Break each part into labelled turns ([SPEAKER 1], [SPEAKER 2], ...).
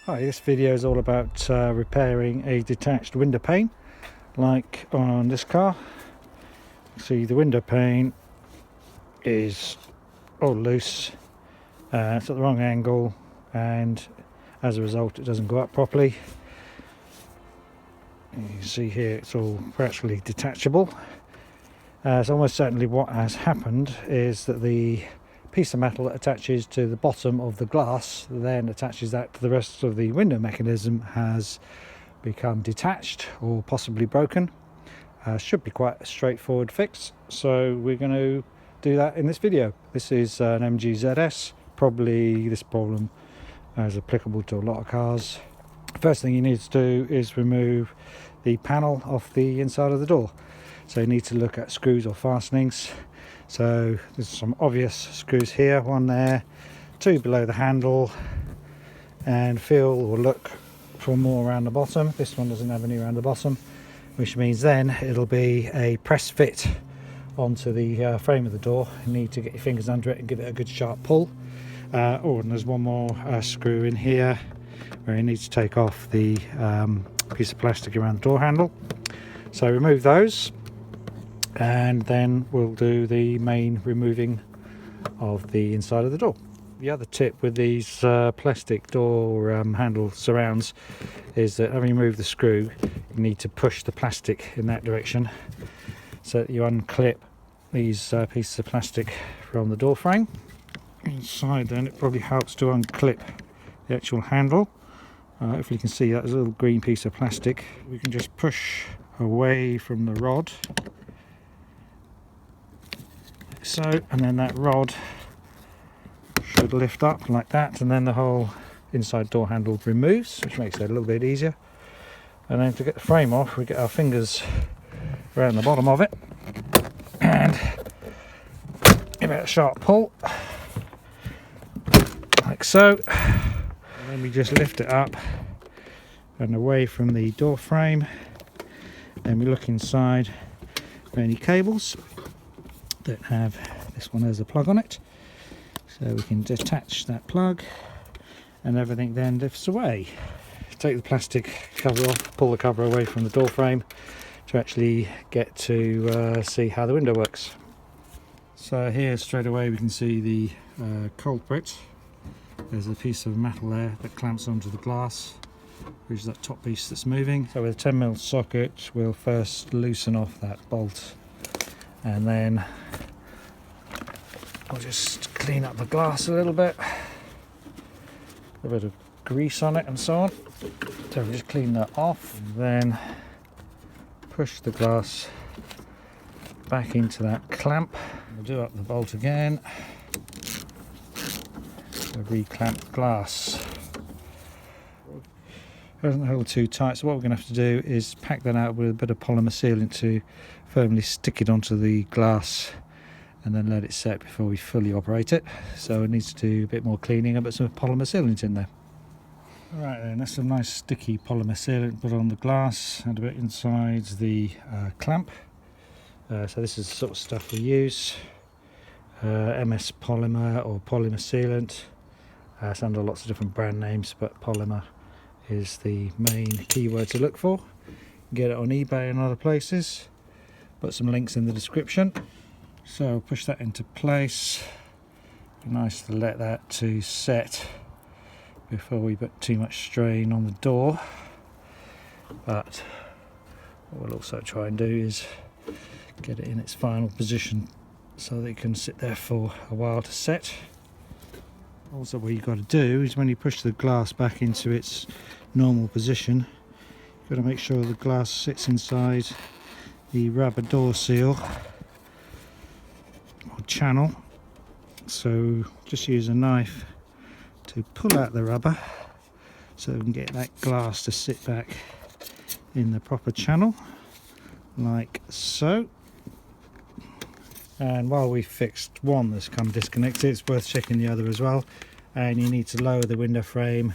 [SPEAKER 1] Hi, this video is all about repairing a detached window pane, like on this car. See, the window pane is all loose, it's at the wrong angle, and as a result it doesn't go up properly. You can see here it's all practically detachable. So almost certainly what has happened is that the piece of metal that attaches to the bottom of the glass then attaches that to the rest of the window mechanism has become detached or possibly broken. Should be quite a straightforward fix, so we're going to do that in this video. This is an MG ZS. Probably this problem is applicable to a lot of cars. First thing you need to do is remove the panel off the inside of the door. So you need to look at screws or fastenings. So there's some obvious screws here, one there, two below the handle, and feel or look for more around the bottom. This one doesn't have any around the bottom, which means then it'll be a press fit onto the frame of the door. You need to get your fingers under it and give it a good sharp pull. And there's one more screw in here where you need to take off the piece of plastic around the door handle. So remove those, and then we'll do the main removing of the inside of the door. The other tip with these plastic door handle surrounds is that having removed the screw, you need to push the plastic in that direction so that you unclip these pieces of plastic from the door frame. Inside then it probably helps to unclip the actual handle. If you can see that there's a little green piece of plastic, we can just push away from the rod, like so, and then that rod should lift up like that, and then the whole inside door handle removes, which makes it a little bit easier. And then to get the frame off, we get our fingers around the bottom of it and give it a sharp pull, like so. And then we just lift it up and away from the door frame. Then we look inside for any cables that have, this one has a plug on it, so we can detach that plug and everything then lifts away. Take the plastic cover off, pull the cover away from the door frame to actually get to see how the window works. So here straight away we can see the culprit. There's a piece of metal there that clamps onto the glass, which is that top piece that's moving. So with a 10mm socket we'll first loosen off that bolt, and then I'll just clean up the glass a little bit, a bit of grease on it and so on. So we'll just clean that off, and then push the glass back into that clamp. We'll do up the bolt again, so re-clamp glass. It doesn't hold too tight, so what we're going to have to do is pack that out with a bit of polymer sealant to firmly stick it onto the glass, and then let it set before we fully operate it. So it needs to do a bit more cleaning, but some polymer sealant in there. Alright then, that's some nice sticky polymer sealant put on the glass and a bit inside the clamp. So this is the sort of stuff we use. MS polymer or polymer sealant. It's under lots of different brand names, but polymer is the main keyword to look for. You can get it on eBay and other places. Put some links in the description. So push that into place. Be nice to let that to set before we put too much strain on the door. But what we'll also try and do is get it in its final position so that it can sit there for a while to set. Also, what you've got to do is when you push the glass back into its normal position, you've got to make sure the glass sits inside the rubber door seal or channel. So just use a knife to pull out the rubber so we can get that glass to sit back in the proper channel, like so. And while we fixed one that's come disconnected, it's worth checking the other as well. And you need to lower the window frame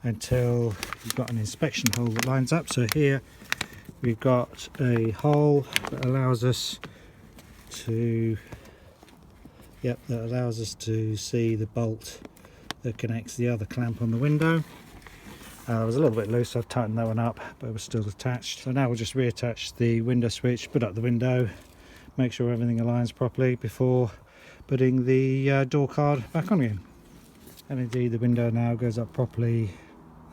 [SPEAKER 1] until you've got an inspection hole that lines up. So here we've got a hole that allows us to see the bolt that connects the other clamp on the window. It was a little bit loose, so I've tightened that one up, but it was still attached. So now we'll just reattach the window switch, put up the window, make sure everything aligns properly before putting the door card back on again. And indeed the window now goes up properly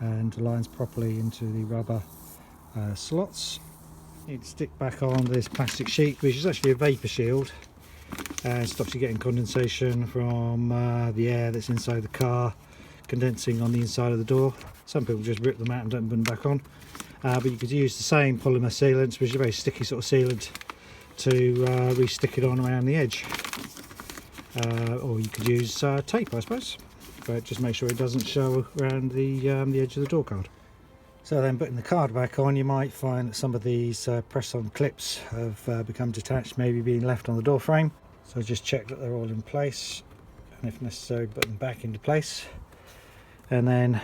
[SPEAKER 1] and aligns properly into the rubber slots. You need to stick back on this plastic sheet, which is actually a vapour shield, and stops you getting condensation from the air that's inside the car condensing on the inside of the door. Some people just rip them out and don't put them back on, but you could use the same polymer sealant, which is a very sticky sort of sealant, to re-stick it on around the edge, or you could use tape, I suppose, but just make sure it doesn't show around the edge of the door card. So then, putting the card back on, you might find that some of these press-on clips have become detached, maybe being left on the door frame. So just check that they're all in place, and if necessary put them back into place. And then,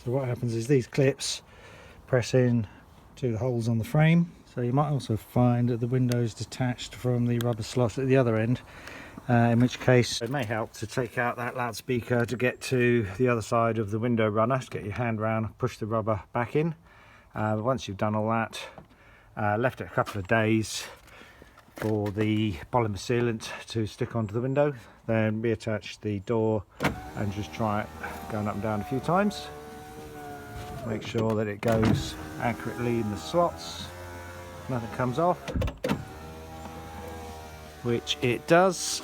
[SPEAKER 1] so what happens is these clips press in to the holes on the frame. So you might also find that the window is detached from the rubber slot at the other end, in which case it may help to take out that loudspeaker to get to the other side of the window runner, to get your hand round, push the rubber back in. Once you've done all that, left it a couple of days for the polymer sealant to stick onto the window, then reattach the door and just try it going up and down a few times. Make sure that it goes accurately in the slots, nothing comes off, which it does.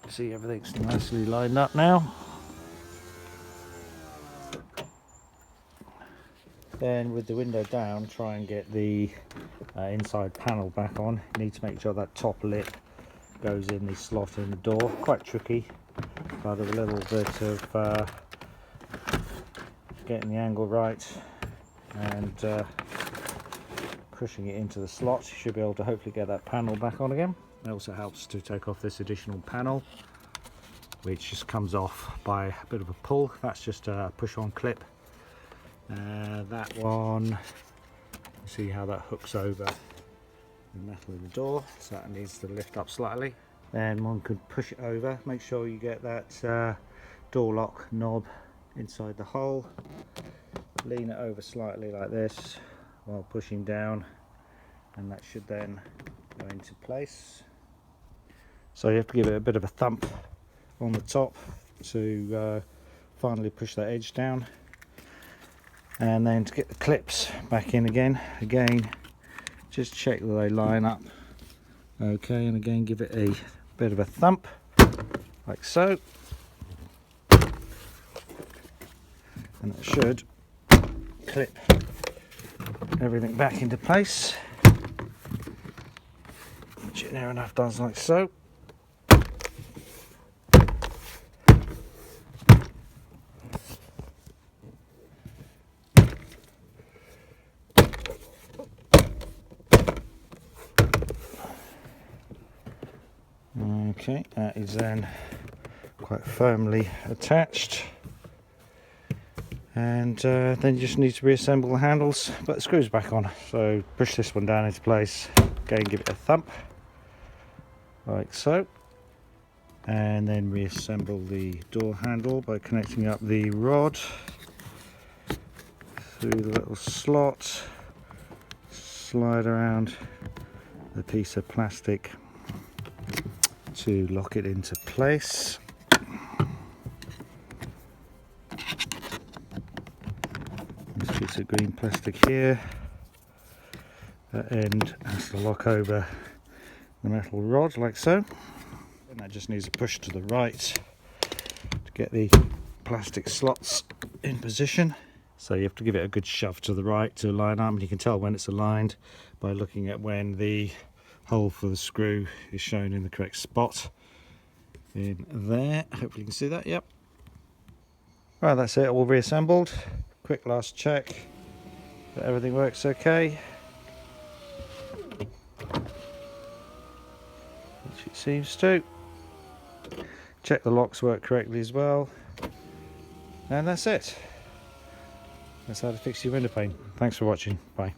[SPEAKER 1] See, everything's nicely lined up now. Then with the window down, try and get the inside panel back on. You need to make sure that top lip goes in the slot in the door. Quite tricky, but with a little bit of getting the angle right and pushing it into the slot, you should be able to hopefully get that panel back on again. It also helps to take off this additional panel, which just comes off by a bit of a pull. That's just a push-on clip. That one, see how that hooks over the metal in the door, so that needs to lift up slightly. Then one could push it over. Make sure you get that door lock knob inside the hole. Lean it over slightly like this while pushing down, and that should then go into place. So you have to give it a bit of a thump on the top to finally push that edge down, and then to get the clips back in again, just check that they line up okay, and again give it a bit of a thump like so, and it should clip everything back into place, which it near enough does, like so. Okay, that is then quite firmly attached, and then you just need to reassemble the handles, but the screws back on. So push this one down into place, again give it a thump like so, and then reassemble the door handle by connecting up the rod through the little slot, slide around the piece of plastic to lock it into place. This piece of green plastic here, that end has to lock over the metal rod like so, and that just needs a push to the right to get the plastic slots in position. So you have to give it a good shove to the right to line up, and you can tell when it's aligned by looking at when the hole for the screw is shown in the correct spot in there. Hopefully you can see that. Yep. Right, that's it, all reassembled. Quick last check that everything works okay, which it seems to. Check the locks work correctly as well, and that's it. That's how to fix your window pane. Thanks for watching. Bye.